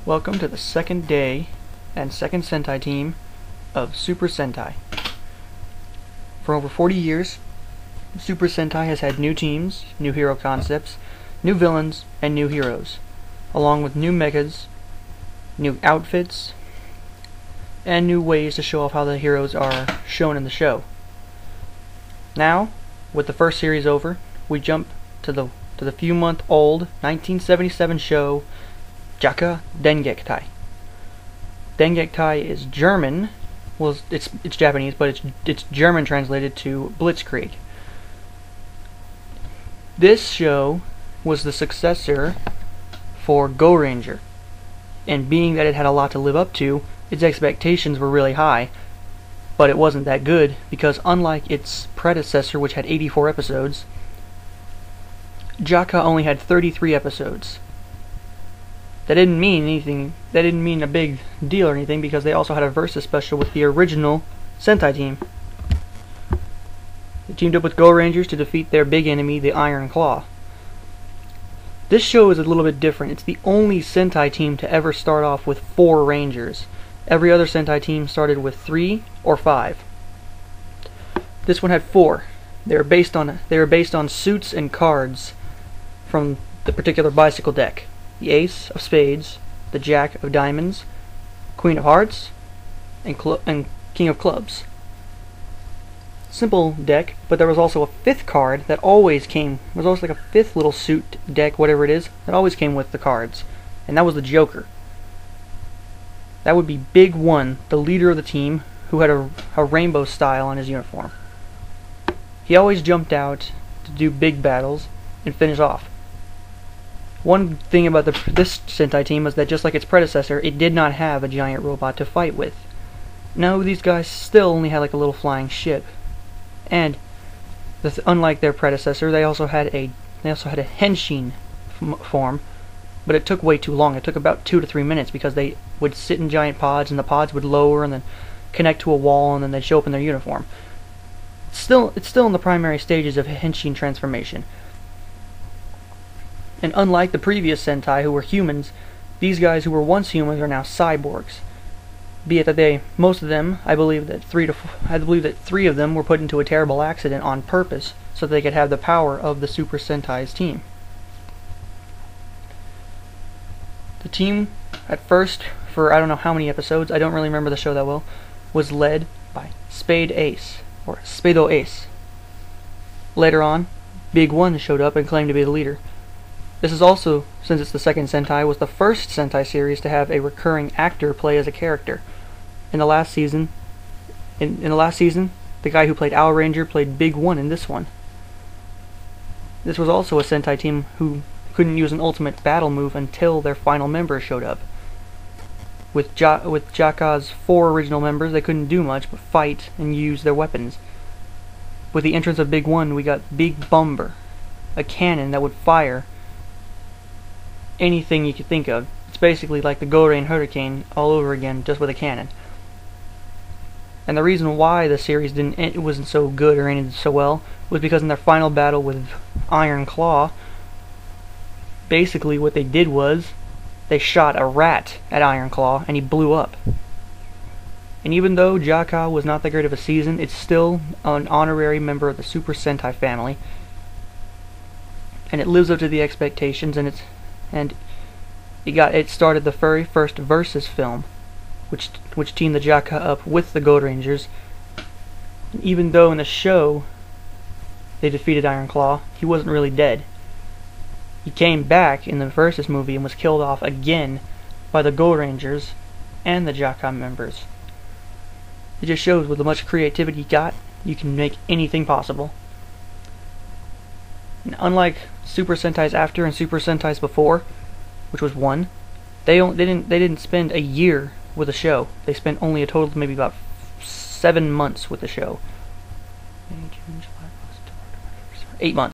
Welcome to the second day and second Sentai team of Super Sentai. For over 40 years, Super Sentai has had new teams, new hero concepts, new villains, and new heroes, along with new mechas, new outfits, and new ways to show off how the heroes are shown in the show. Now, with the first series over, we jump to the few-month-old 1977 show JAKQ JAKQ. JAKQ is German. Well, it's Japanese, but it's German translated to Blitzkrieg. This show was the successor for Go Ranger, and being that it had a lot to live up to, its expectations were really high, but it wasn't that good because unlike its predecessor, which had 84 episodes, JAKQ only had 33 episodes. That didn't mean anything. That didn't mean a big deal or anything because they also had a versus special with the original Sentai team. They teamed up with Go Rangers to defeat their big enemy, the Iron Claw. This show is a little bit different. It's the only Sentai team to ever start off with 4 Rangers. Every other Sentai team started with 3 or 5. This one had 4. They were based on suits and cards from the particular bicycle deck. The Ace of Spades, the Jack of Diamonds, Queen of Hearts, and King of Clubs. Simple deck, but there was also a 5th card that always came. It was always like a 5th little suit deck, whatever it is, that always came with the cards, and that was the Joker. That would be Big One, the leader of the team, who had a rainbow style on his uniform. He always jumped out to do big battles and finish off. One thing about this Sentai team was that just like its predecessor, it did not have a giant robot to fight with. No, these guys still only had like a little flying ship. And unlike their predecessor, they also had a henshin form, but it took way too long. It took about 2 to 3 minutes because they would sit in giant pods, and the pods would lower and then connect to a wall, and then they'd show up in their uniform. It's still in the primary stages of henshin transformation. And unlike the previous Sentai, who were humans, these guys who were once humans are now cyborgs. Be it that most of them, I believe that 3 of them were put into a terrible accident on purpose, so that they could have the power of the Super Sentai's team. The team, at first, for I don't know how many episodes, I don't really remember the show that well, was led by Spade Ace, or Spado Ace. Later on, Big One showed up and claimed to be the leader. This is also, since it's the second Sentai, was the first Sentai series to have a recurring actor play as a character. In the last season, the guy who played Owl Ranger played Big One in this one. This was also a Sentai team who couldn't use an ultimate battle move until their final member showed up. With JAKQ's 4 original members, they couldn't do much but fight and use their weapons. With the entrance of Big One, we got Big Bomber, a cannon that would fire anything you could think of. It's basically like the Gorain Hurricane all over again, just with a cannon. And the reason why the series wasn't so good or ended so well was because in their final battle with Iron Claw, basically what they did was they shot a rat at Iron Claw and he blew up. And even though JAKQ was not that great of a season, it's still an honorary member of the Super Sentai family, and it lives up to the expectations, and it started the very first versus film, which teamed the JAKQ up with the Go Rangers. And even though in the show they defeated Iron Claw, he wasn't really dead. He came back in the versus movie and was killed off again by the Go Rangers and the JAKQ members. It just shows with the much creativity you got, you can make anything possible. And unlike Super Sentai's after and Super Sentai's before, which was 1, they didn't spend a year with a show. They spent only a total of maybe about 7 months with the show. 8 months.